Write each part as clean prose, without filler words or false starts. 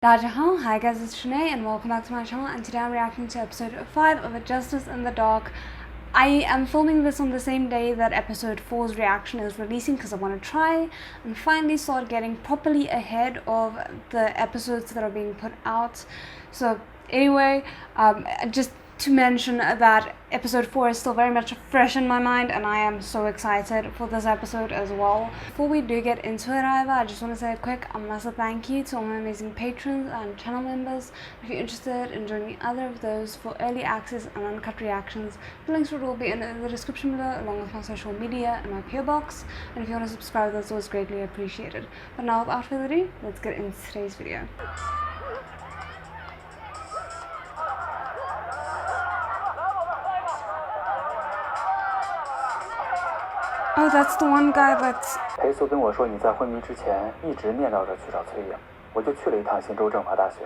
WEIZHAO. Hi guys, it's Shanae and welcome back to my channel, and today I'm reacting to episode 5 of A Justice in the Dark. I am filming this on the same day that episode 4's reaction is releasing because I want to try and finally start getting properly ahead of the episodes that are being put out. So anyway, just to mention that episode 4 is still very much fresh in my mind, and I am so excited for this episode as well. Before we do get into it, however, I just want to say a quick massive thank you to all my amazing patrons and channel members. If you're interested in joining either of those for early access and uncut reactions, the links will all be in the description below, along with my social media and my PO box. And if you want to subscribe, that's always greatly appreciated. But now, without further ado, let's get into today's video. Oh, that's the one guy that's...裴素跟我说你在昏迷之前一直念叨着去找崔颖，我就去了一趟新州政法大学，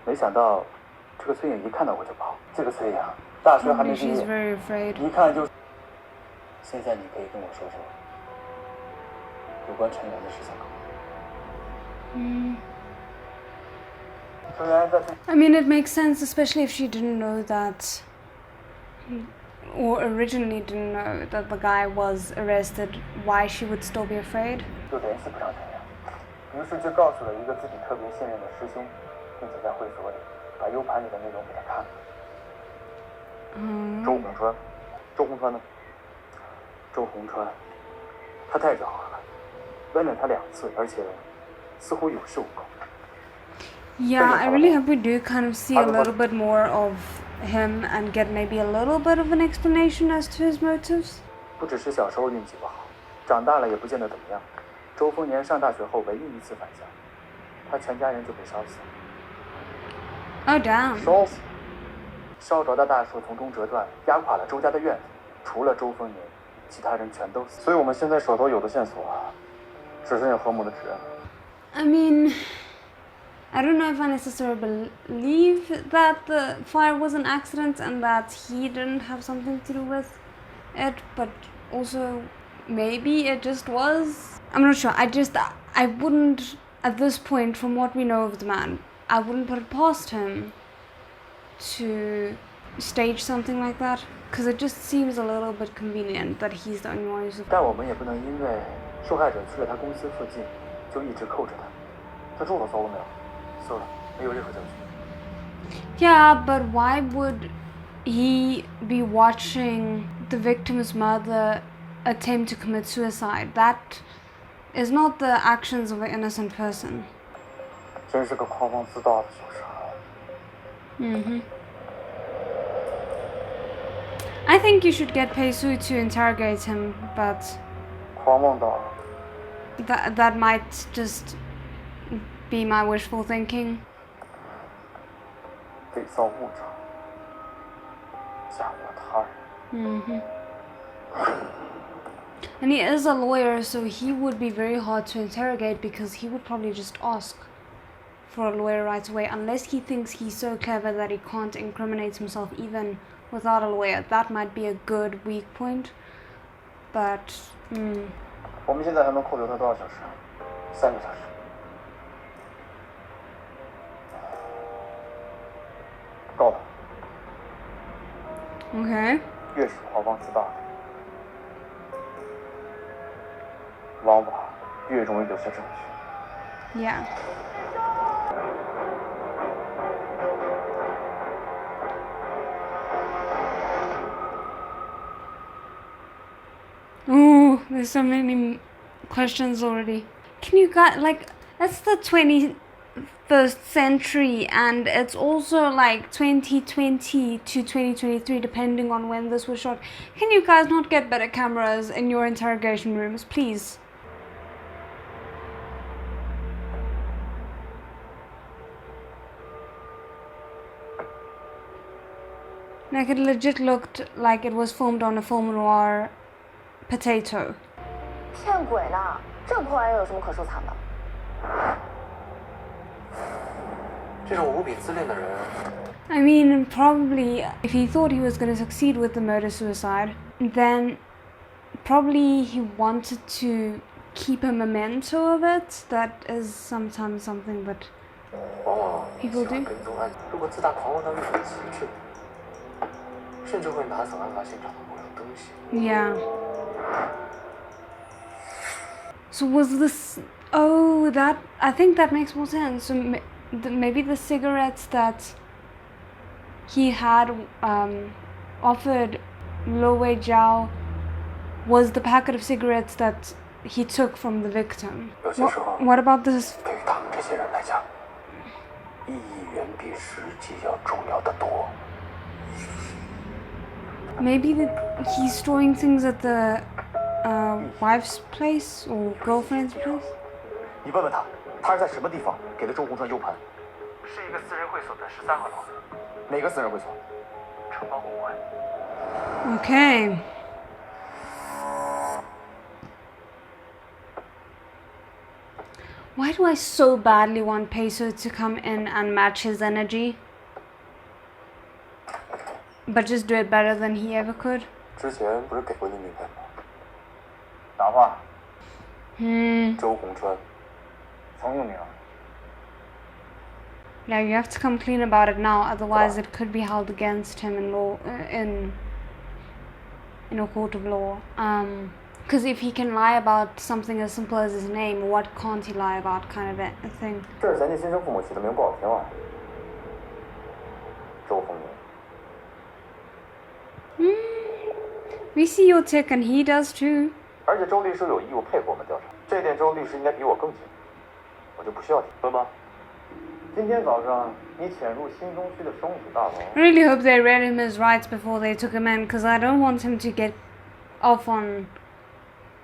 没想到这个崔颖一看到我就跑。这个崔颖大学还没毕业，一看就……现在你可以跟我说说有关陈元的事情吗？陈元在…… I mean, it makes sense, especially if she didn't know that, or originally didn't know that the guy was arrested, why she would still be afraid. 就联系不上陈元，于是就告诉了一个自己特别信任的师兄，并且在会所里把 U 盘里的内容给他看了。周鸿川呢？周鸿川，他太狡猾了，问了他2次，而且似乎有恃无恐。Yeah, I really hope we do kind of see a little bit more of him and get maybe a little bit of an explanation as to his motives. 不只是小时候运气不好，长大了也不见得怎么样。周丰年上大学后唯一一次返乡，他全家人就被烧死了。Oh damn! 烧死！烧着的大树从中折断，压垮了周家的院子，除了周丰年，其他人全都死。所以我们现在手头有的线索，只剩下何某的指认。I mean, I don't know if I necessarily believe that the fire was an accident and that he didn't have something to do with it, but also maybe it just was. I'm not sure. I wouldn't, at this point, from what we know of the man, I wouldn't put it past him to stage something like that, because it just seems a little bit convenient that he's the only one who's... 但我们也不能因为受害者去了他公司附近，就一直扣着他。他住所搜了没有？搜了，没有任何证据。 Yeah, but why would he be watching the victim's mother attempt to commit suicide? That is not the actions of an innocent person. 真是个狂妄自大的小傻。I think you should get Peisu to interrogate him, but 狂妄到…… that might just be my wishful thinking. 伪造物证，嫁祸他人。And he is a lawyer, so he would be very hard to interrogate because he would probably just ask for a lawyer right away, unless he thinks he's so clever that he can't incriminate himself even without a lawyer. That might be a good weak point, but 我们现在还能扣留他多少小时？3个小时。够了。Okay. 越是狂妄自大的，往往越容易留下证据。 Yeah. Ooh, there's so many questions already. Can you guys, like, that's the 21st century, and it's also like 2020 to 2023, depending on when this was shot. Can you guys not get better cameras in your interrogation rooms, please? Like, it legit looked like it was filmed on a film noir potato. 骗鬼呢！这破玩意有什么可收藏的？这种无比自恋的人。 I mean, probably if he thought he was going to succeed with the murder-suicide, then probably he wanted to keep a memento of it. That is sometimes something, but 往往 People 喜欢 do. 跟踪案，如果自大狂妄到一种极致，甚至会拿走案发现场的某样东西。Yeah. So was this? Oh, that I think that makes more sense. So maybe the cigarettes that he had offered LUO WEIZHAO was the packet of cigarettes that he took from the victim. What about this? 对于他们这些人来讲，意义远比实际要重要的多。Maybe he's storing things at the wife's place or girlfriend's place. 你问问他，他是在什么地方给了周鸿川 U 盘？是一个私人会所的13号楼。哪个私人会所？承包公馆。Okay. Why do I so badly want Peso to come in and match his energy? But just do it better than he ever could? 之前不是给过你名片吗？答话。周鸿川。曾用名。Yeah, you have to come clean about it now, otherwise it could be held against him in law, in a court of law. Because if he can lie about something as simple as his name, what can't he lie about, kind of a thing. 这是咱家新生父母起的名不好听啊。周鸿明。We see your tick and he does too. 而且周律师有义务配合我们调查，这点周律师应该比我更清楚，我就不需要听，对吗？今天早上你潜入新中区的双子大楼。I really hope they read him his rights before they took him in, because I don't want him to get off on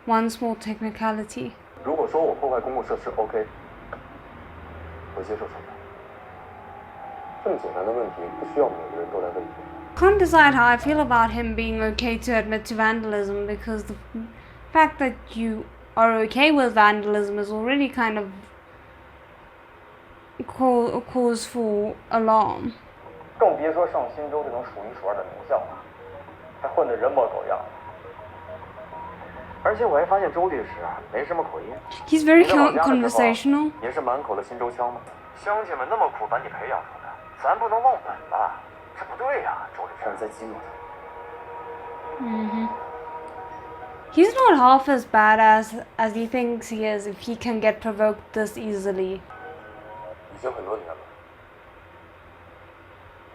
one small technicality. 如果说我破坏公共设施 OK， 我接受惩罚。这么简单的问题，不需要每个人都来问一遍。Can't decide how I feel about him being okay to admit to vandalism, because the fact that you are okay with vandalism is already kind of a cause for alarm. 更别说上新洲这种数一数二的名校了，还混得人模狗样。而且我还发现周律师啊，没什么口音。He's very conversational. 也是满口的新洲腔吗？乡亲们那么苦把你培养出来，咱不能忘本吧？这不对呀，周律师在激怒他。He's not half as bad as he thinks he is if he can get provoked this easily. 已经很多年了，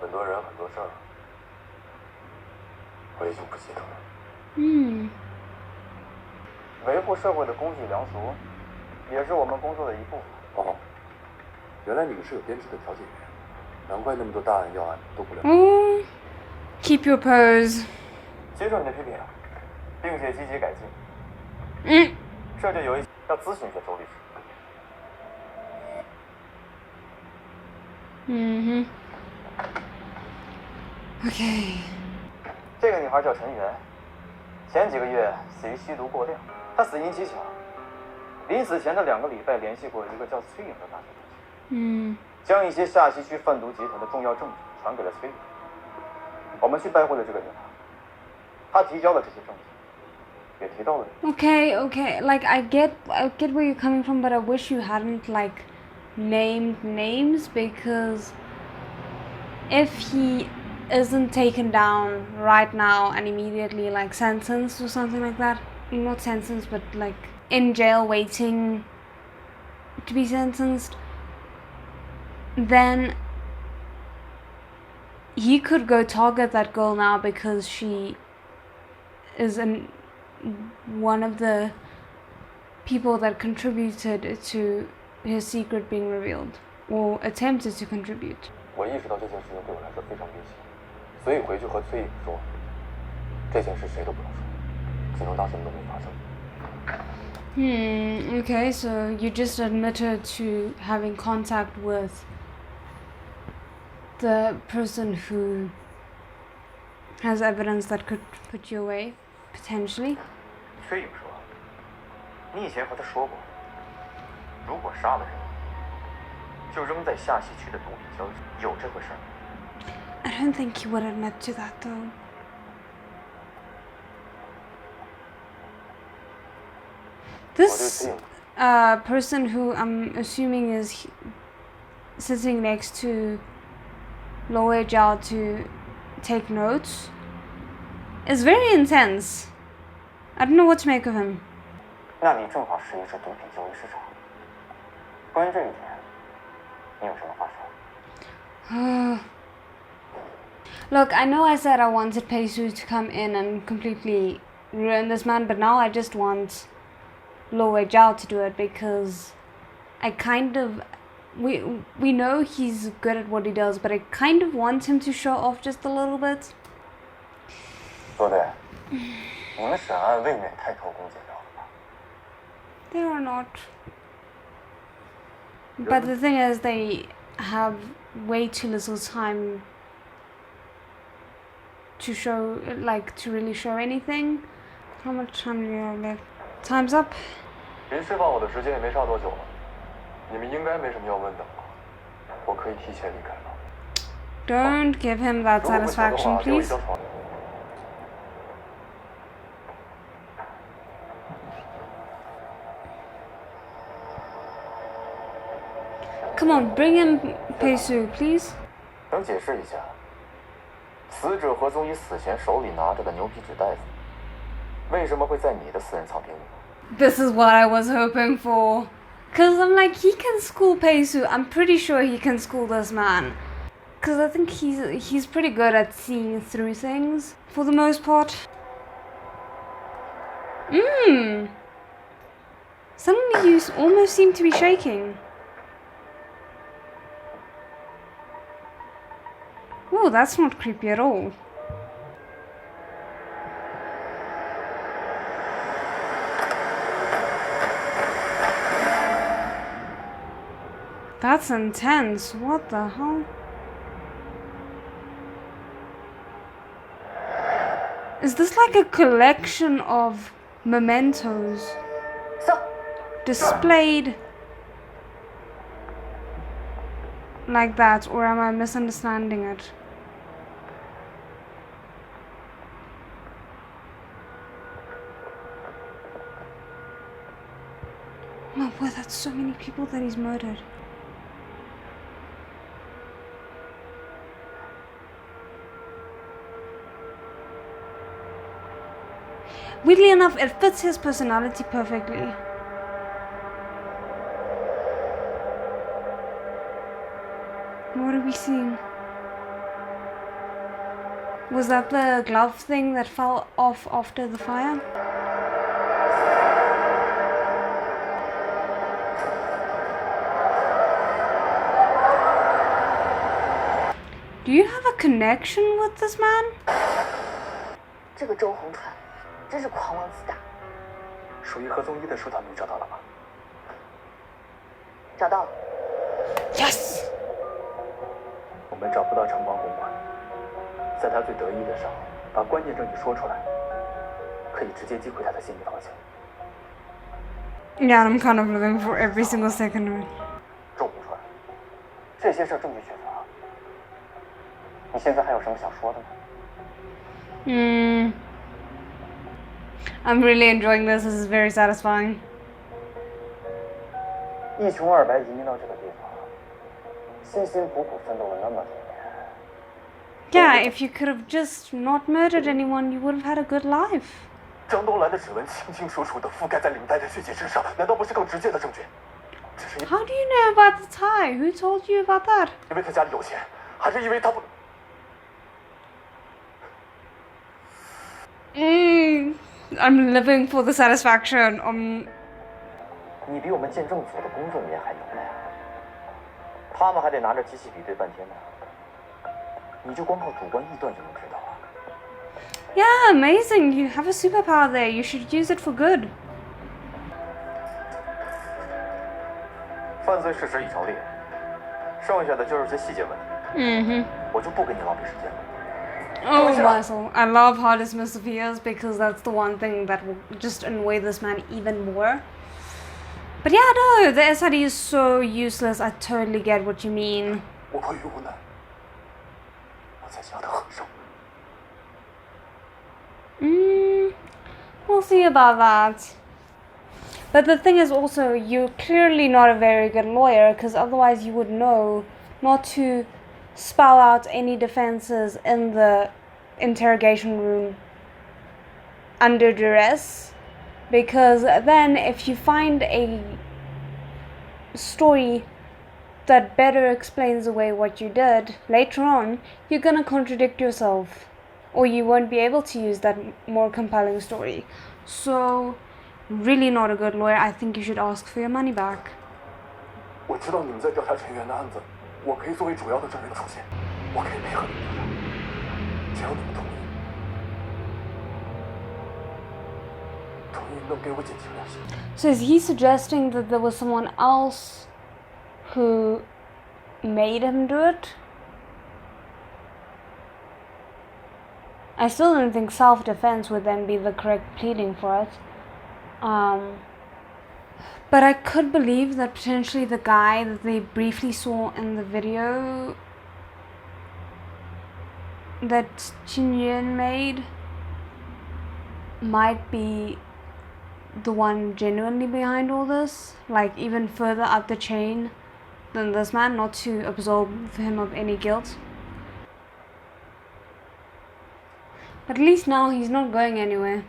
很多人很多事儿，我已经不记得了。维护社会的公序良俗，也是我们工作的一部分。哦，原来你们是有编制的调解员，难怪那么多大案要案都不了。Keep your pose. 接受你的批评，并且积极改进。这就有一要咨询一下周律师。Okay. 这个女孩叫陈媛，前几个月死于吸毒过量。她死因蹊跷，临死前的2个礼拜联系过一个叫崔颖的大学同学，将一些下西区贩毒集团的重要证据传给了崔颖。我们去拜会了这个女孩，她提交了这些证据，也提到了你。Okay. Like I get where you're coming from, but I wish you hadn't like named names, because if he isn't taken down right now and immediately like sentenced or something like that, not sentenced but like in jail waiting to be sentenced, then he could go target that girl now, because she is one of the people that contributed to his secret being revealed, or attempted to contribute. 我意识到这件事情对我来说非常危险，所以回去和崔颖说，这件事谁都不能说，只能当什么都没发生。Okay, so you just admitted to having contact with the person who has evidence that could put you away, potentially. 崔颖说，你以前和他说过，如果杀了人，就扔在下西区的毒品交易所，有这回事儿。I don't think he would admit to that though. This person who I'm assuming is sitting next to LUO WEIZHAO to take notes is very intense. I don't know what to make of him. 那里正好是一只毒品交易市场。关于这一点，你有什么话说？ Look, I know I said I wanted WEIZHAO to come in and completely ruin this man, but now I just want LUO WEIZHAO to do it because I kind of... We know he's good at what he does, but I kind of want him to show off just a little bit. 说对，你们审案未免太偷工减料了吧？ They are not. But the thing is, they have way too little time to show, like, to really show anything. How much time do you have left? Time's up. 临释放我的时间也没差多久了，你们应该没什么要问的了，我可以提前离开了。Don't give him that satisfaction, please. Come on, bring him WEIZHAO, please. 能解释一下，死者何宗一死前手里拿着的牛皮纸袋子，为什么会在你的私人藏品里？ This is what I was hoping for. Cause I'm like, he can school WEIZHAO. I'm pretty sure he can school this man. Cause I think he's pretty good at seeing through things, for the most part. Suddenly you almost seem to be shaking. Oh, that's not creepy at all. That's intense. What the hell? Is this like a collection of mementos displayed like that, or am I misunderstanding it? Oh boy, that's so many people that he's murdered. Weirdly enough, it fits his personality perfectly. What are we seeing? Was that the glove thing that fell off after the fire? Do you have a connection with this man? 这个周鸿川真是狂妄自大。属于何宗一的书套你找到了吗？找到了。 Yes! 我们找不到城邦公馆，在他最得意的时候，把关键证据说出来，可以直接击溃他的心理方向。 Yeah, I'm kind of living for every single second of it. 周鸿川，这些事证据缺乏，你现在还有什么想说的吗？ I'm really enjoying this. This is very satisfying. 一穷二白移民到这个地方，辛辛苦苦奋斗了那么多年。 Yeah, if you could have just not murdered anyone, you would have had a good life. 张东兰的指纹清清楚楚地覆盖在领带的血迹之上，难道不是更直接的证据？只是 How do you know about the tie? Who told you about that? 因为他家里有钱，还是因为他不？ I'm living for the satisfaction. 你比我们鉴证组的工作人员还牛呢，他们还得拿着机器比对半天呢，你就光靠主观臆断就能知道啊。 Yeah, amazing. You have a superpower there. You should use it for good. 犯罪事实已成立，剩下的就是些细节问题。我就不跟你浪费时间了。 Oh, Basil. I love how dismissive he is because that's the one thing that will just annoy this man even more. But yeah, no, the SID is so useless. I totally get what you mean. 我迫于无奈，我才下的狠手。 We'll see about that. But the thing is also, you're clearly not a very good lawyer, because otherwise you would know not to spell out any defenses in the interrogation room under duress, because then if you find a story that better explains away what you did later on, you're gonna contradict yourself, or you won't be able to use that more compelling story. So really not a good lawyer. I think you should ask for your money back. 我知道你们在调查陈元的案子，我可以作为主要的证人出现，我可以配合你们调查，只要你们同意，能给我减轻量刑。So is he suggesting that there was someone else who made him do it? I still don't think self-defense would then be the correct pleading for it. But I could believe that potentially the guy that they briefly saw in the video that Qin Yuan made might be the one genuinely behind all this, like even further up the chain than this man, not to absolve him of any guilt. But at least now he's not going anywhere.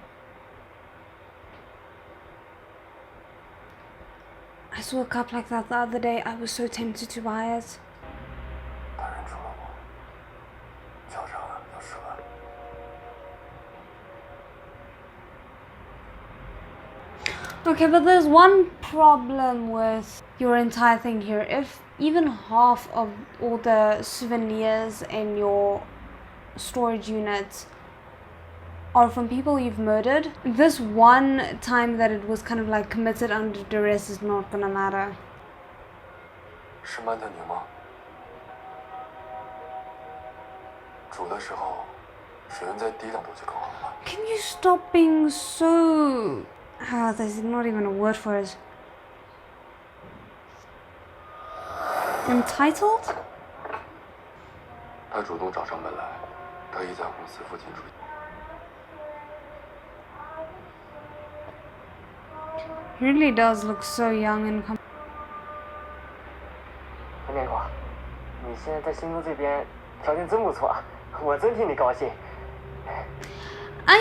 I saw a cup like that the other day. I was so tempted to buy it. Okay, but there's one problem with your entire thing here. If even half of all the souvenirs in your storage unit are from people you've murdered, this one time that it was kind of like committed under duress is not gonna matter. 是曼特宁吗？煮的时候，水温再低2度就更好了。 Can you stop being so... there's not even a word for it. Entitled? 他主动找上门来，特意在公司附近住。 Really does look so young and 念华，你现在在新都这边条件真不错，我真替你高兴。I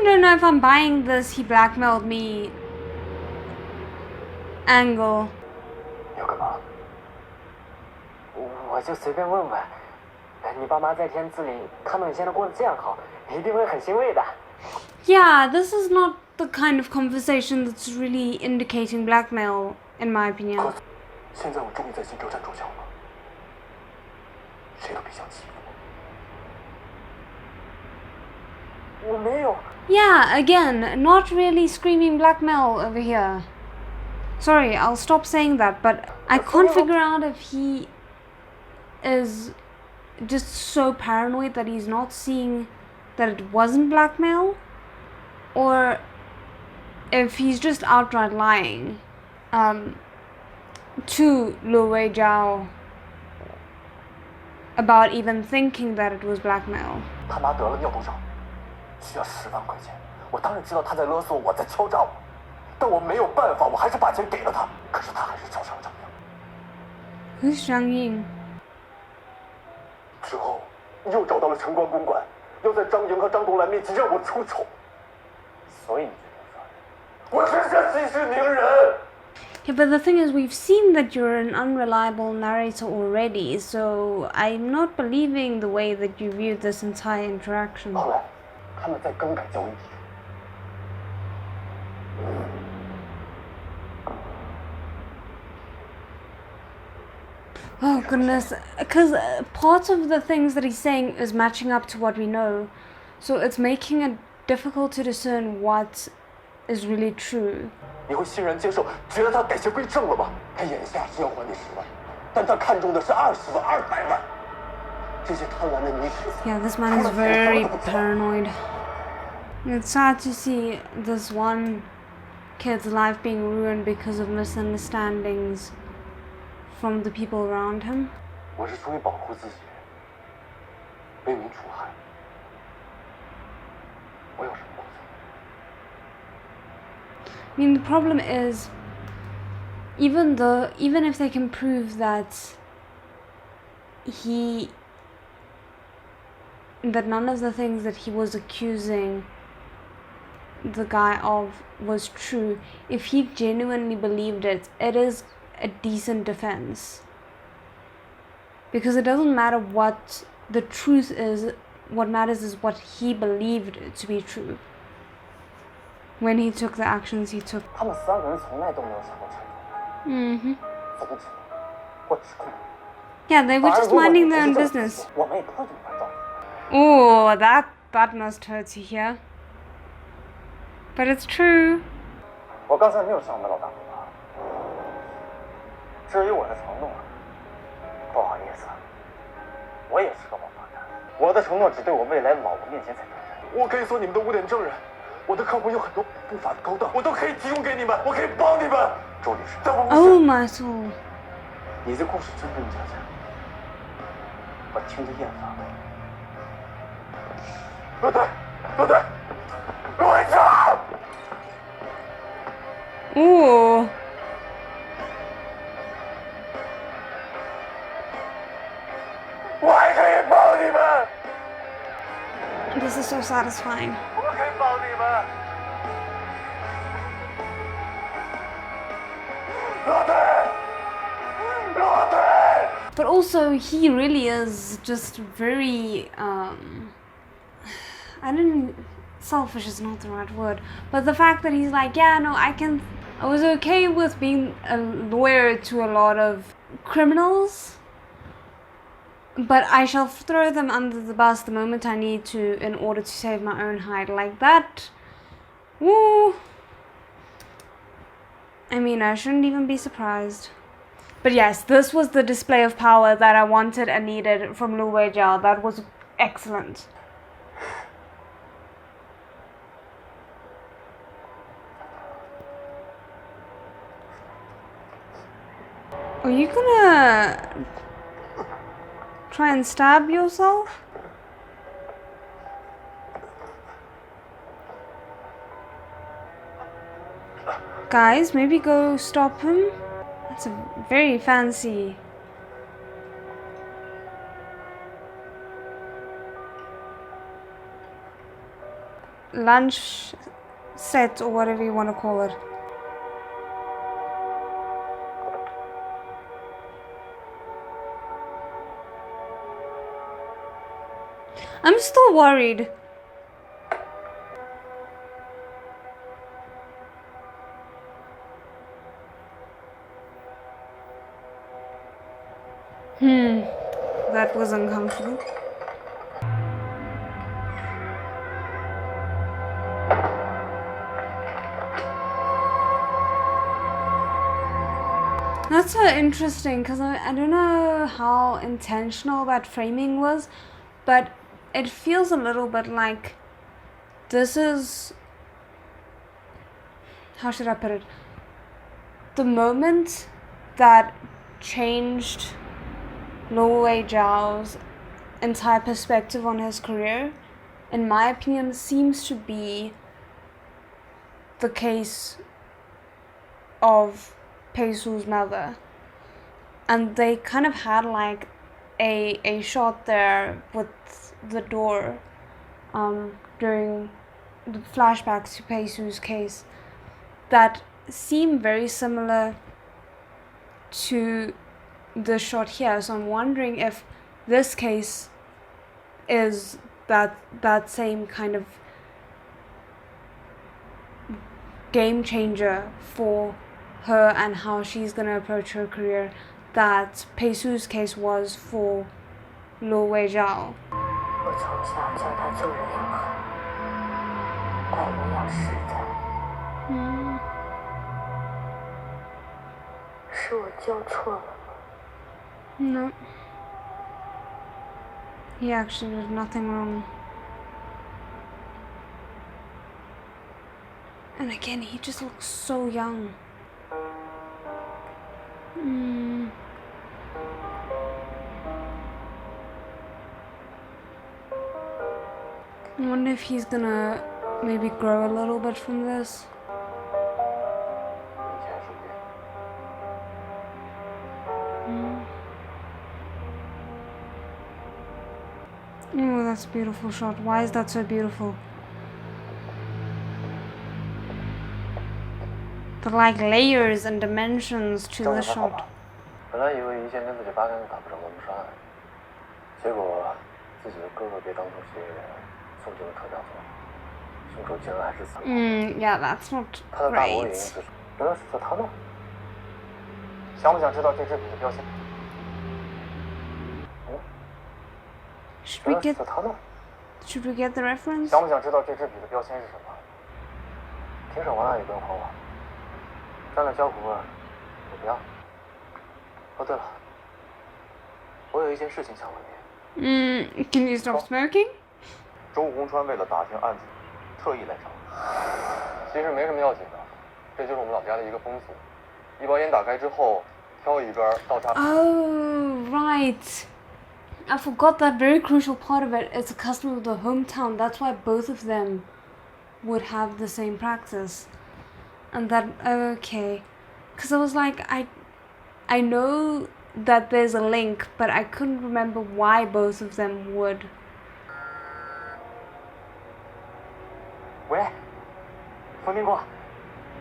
don't know if I'm buying this he blackmailed me angle. 你要干嘛？我就随便问问。你爸妈在天字里看到你现在过得这样好，一定会很欣慰的。Yeah, this is not the kind of conversation that's really indicating blackmail, in my opinion. 现在我终于在新洲站住脚了，谁都别想欺负我。我没有。 Yeah, again, not really screaming blackmail over here. Sorry, I'll stop saying that, but I can't figure out if he is just so paranoid that he's not seeing that it wasn't blackmail, or if he's just outright lying to WEIZHAO about even thinking that it was blackmail. 他妈得了尿毒症，需要10万块钱。我当然知道他在勒索我，在敲诈我，但我没有办法，我还是把钱给了他。可是他还是交上了账面。 Who's Zhang Ying? 之后又找到了城关公馆，要在张莹和张东兰面前让我出丑。所以你决定杀人？我只想息事宁人。 Yeah, but the thing is, we've seen that you're an unreliable narrator already, so I'm not believing the way that you viewed this entire interaction. 后来，他们在更改交易提出。 Oh goodness, because part of the things that he's saying is matching up to what we know, so it's making it difficult to discern what is really true. 你会欣然接受，觉得他改邪归正了吗？他眼下是要还你10万，但他看中的是20万、200万。这些贪婪的女子。 Yeah, this man is very paranoid. It's sad to see this one kid's life being ruined because of misunderstandings from the people around him. 我是出于保护自己，为民除害。我有什么过错？ I mean, the problem is, even if they can prove that none of the things that he was accusing the guy of was true, if he genuinely believed it, it is a decent defense. Because it doesn't matter what the truth is, what matters is what he believed to be true when he took the actions he took. 他们3个人从来都没有想过承认，阻止你，或指控你。 Yeah, they were just minding their own business. 我们也不会对你们照顾。 Oh, that must hurt to hear. But it's true. 我刚才没有向我们老大汇报。至于我的承诺，不好意思，我也是个王八蛋。我的承诺只对我未来老婆面前才当真。我可以做你们的污点证人，我的客户有很多不法的勾当，我都可以提供给你们，我可以帮你们。周律师，但我不是。 Oh my soul. 你的故事真真假假，我听着厌烦了。不对，不对，我操！ Ooh. 我还可以帮你们， This is so satisfying. 我可以帮你们。罗队，罗队。 But also, he really is just very, selfish is not the right word, but the fact that he's like, yeah, no, I was okay with being a lawyer to a lot of criminals, but I shall throw them under the bus the moment I need to in order to save my own hide. Like that, woo. I mean, I shouldn't even be surprised. But yes, this was the display of power that I wanted and needed from WEIZHAO. That was excellent. Are you gonna try and stab yourself? Guys, maybe go stop him? That's a very fancy. Lunch set or whatever you want to call it. I'm still worried. That was uncomfortable. That's so interesting because I don't know how intentional that framing was, but it feels a little bit like this is, how should I put it, the moment that changed LUO WEIZHAO's entire perspective on his career, in my opinion, seems to be the case of Peisu's mother. And they kind of had like a shot there with the door during the flashbacks to Peisu's case that seem very similar to the shot here. So I'm wondering if this case is that same kind of game changer for her and how she's gonna approach her career that Peisu's case was for LUO WEIZHAO. 我从小教他做人要狠，待人要实在。是我教错了吗？ No. He actually did nothing wrong. And again, he just looks so young. I wonder if he's gonna maybe grow a little bit from this. Oh, that's a beautiful shot. Why is that so beautiful? The like layers and dimensions to the shot. 本来以为一线跟自己8竿子打不着门不上岸，结果自己的哥哥别当做嫌疑人，送进了特教所，凶手竟然还是死了。Yeah, that's not 他的大伯也因 great. 此原来是在他那儿。想不想知道这支笔的标签？ Should 原 we 来是 get 在他那儿。should we get the reference? 想不想知道这支笔的标签是什么？庭审完案也不用还我，沾了焦糊了，我不要。哦，对了，我有一件事情想问你。Can you stop smoking? 周洪川为了打听案子，特意来找我。其实没什么要紧的，这就是我们老家的一个风俗。一包烟打开之后，挑一根倒插。Oh, right. I forgot that very crucial part of it. It's a custom of the hometown. That's why both of them would have the same practice. And that, okay. Because I was like, I know that there's a link, but I couldn't remember why both of them would. 喂，冯明国，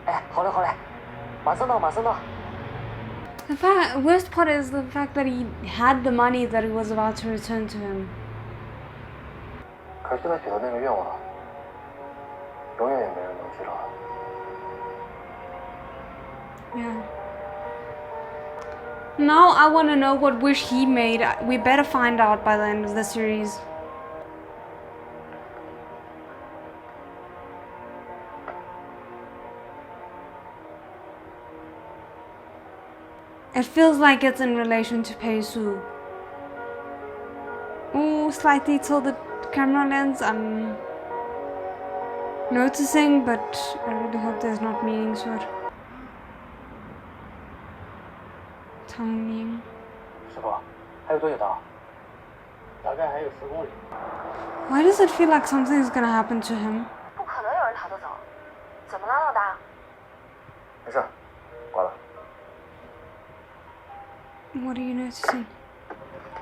哎，好嘞好嘞，马上到马上到。 The worst part is the fact that he had the money that he was about to return to him. 可是现在许的那个愿望，永远也没人能知道。 Yeah. Now I want to know what wish he made. We better find out by the end of the series. It feels like it's in relation to Peisu. Oh, slightly till the camera lens. I'm noticing, but I really hope there's not meaning to it. Tang 师傅，还有多久到？大概还有10公里。 Why does it feel like something's gonna happen to him? 不可能有人逃得走，怎么了，老大？没事，挂了。 What are you noticing?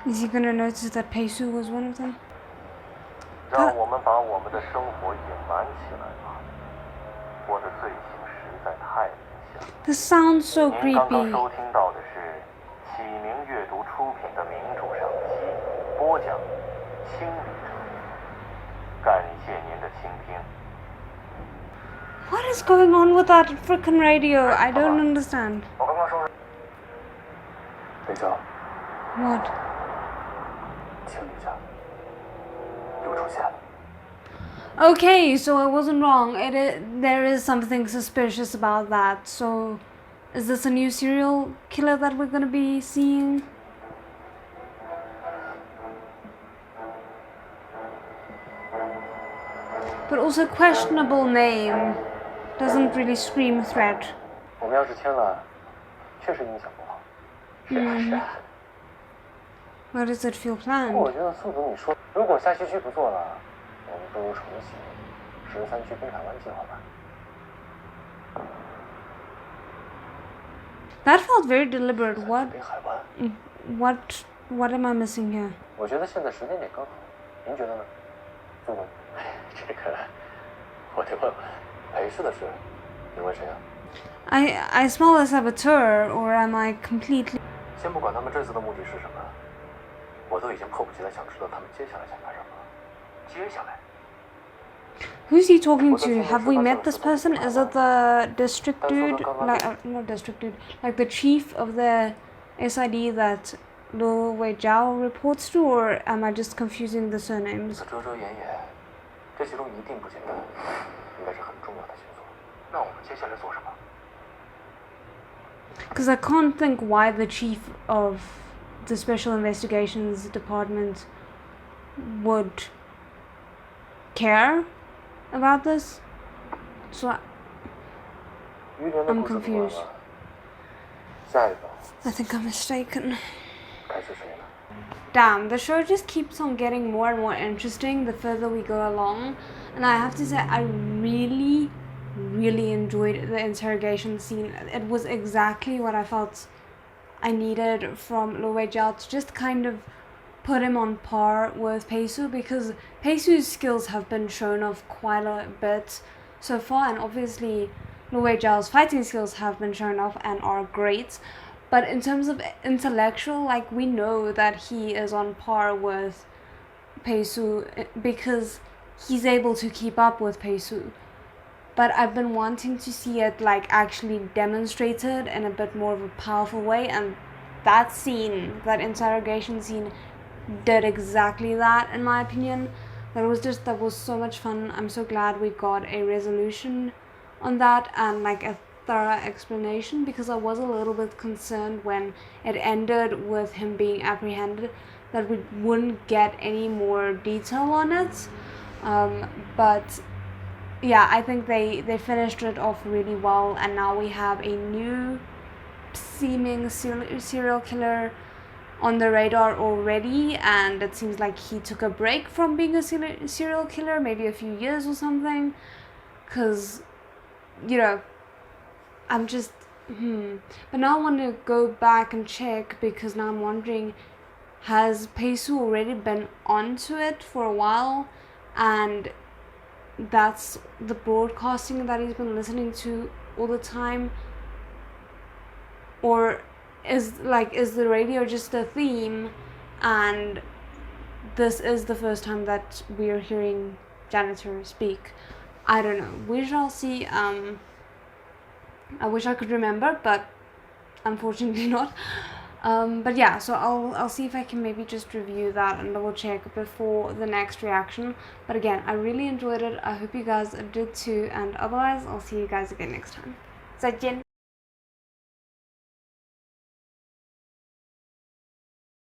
Is he gonna notice that Peisu was one of them? 让我们把我们的生活隐瞒起来吧。我的罪行实在太明显了。 This sounds so 您刚刚 creepy. 收听到的是启明阅读出品的名著赏析，播讲青旅成。感谢您的倾听。 What is going on with that freaking radio? I don't understand. 我刚刚收拾。WEIZHAO， What? 清理一下，又出现了。 Okay, so I wasn't wrong. There is something suspicious about that. So, is this a new serial killer that we're gonna be seeing? But also questionable name. Doesn't really scream threat. 我们要是签了，确实影响不好。是啊是啊。 Why does it feel 不过 planned? 我觉得宿主你说，如果下西区不做了，我们不如重启13区滨海湾计划吧。 That felt very deliberate. 滨海湾。 What am I missing here? 我觉得现在时间点刚好，您觉得呢，宿主？这个我得问问。裴氏的事，你问谁啊？ I smell a saboteur, or am I completely... 先不管他们这次的目的是什么，我都已经迫不及待想知道他们接下来想干什么。接下来。 Who's he talking to? Have we met this person? Is it the district dude? Like, not district dude. Like the chief of the SID that LUO WEIZHAO reports to, or am I just confusing the surnames? 遮遮掩掩，这其中一定不简单，应该是很重要的线索。那我们接下来做什么？ Because I can't think why the chief of the Special Investigations Department would care about this. So I'm confused. 下一个 I think I'm mistaken. 该是谁呢？ Damn, the show just keeps on getting more and more interesting the further we go along. And I have to say, I really enjoyed the interrogation scene. It was exactly what I felt I needed from LUO WEIZHAO to just kind of put him on par with Peisu, because Peisu's skills have been shown off quite a bit so far, and obviously WEIZHAO's fighting skills have been shown off and are great. But in terms of intellectual, like, we know that he is on par with Peisu because he's able to keep up with Peisu. But I've been wanting to see it like actually demonstrated in a bit more of a powerful way, and that scene, that interrogation scene, did exactly that, in my opinion. That was so much fun. I'm so glad we got a resolution on that and like a thorough explanation, because I was a little bit concerned when it ended with him being apprehended that we wouldn't get any more detail on it. But yeah, I think they finished it off really well, and now we have a new seeming serial killer on the radar already, and it seems like he took a break from being a serial killer, maybe a few years or something, because, you know, I'm just, But now I want to go back and check, because now I'm wondering, has Peisu already been onto it for a while, and that's the broadcasting that he's been listening to all the time? Or is the radio just a theme, and this is the first time that we're hearing Janitor speak? I don't know. We shall see. I wish I could remember, but unfortunately not. But yeah, so I'll see if I can maybe just review that and double check before the next reaction. But again, I really enjoyed it. I hope you guys did too, and otherwise I'll see you guys again next time. 再见.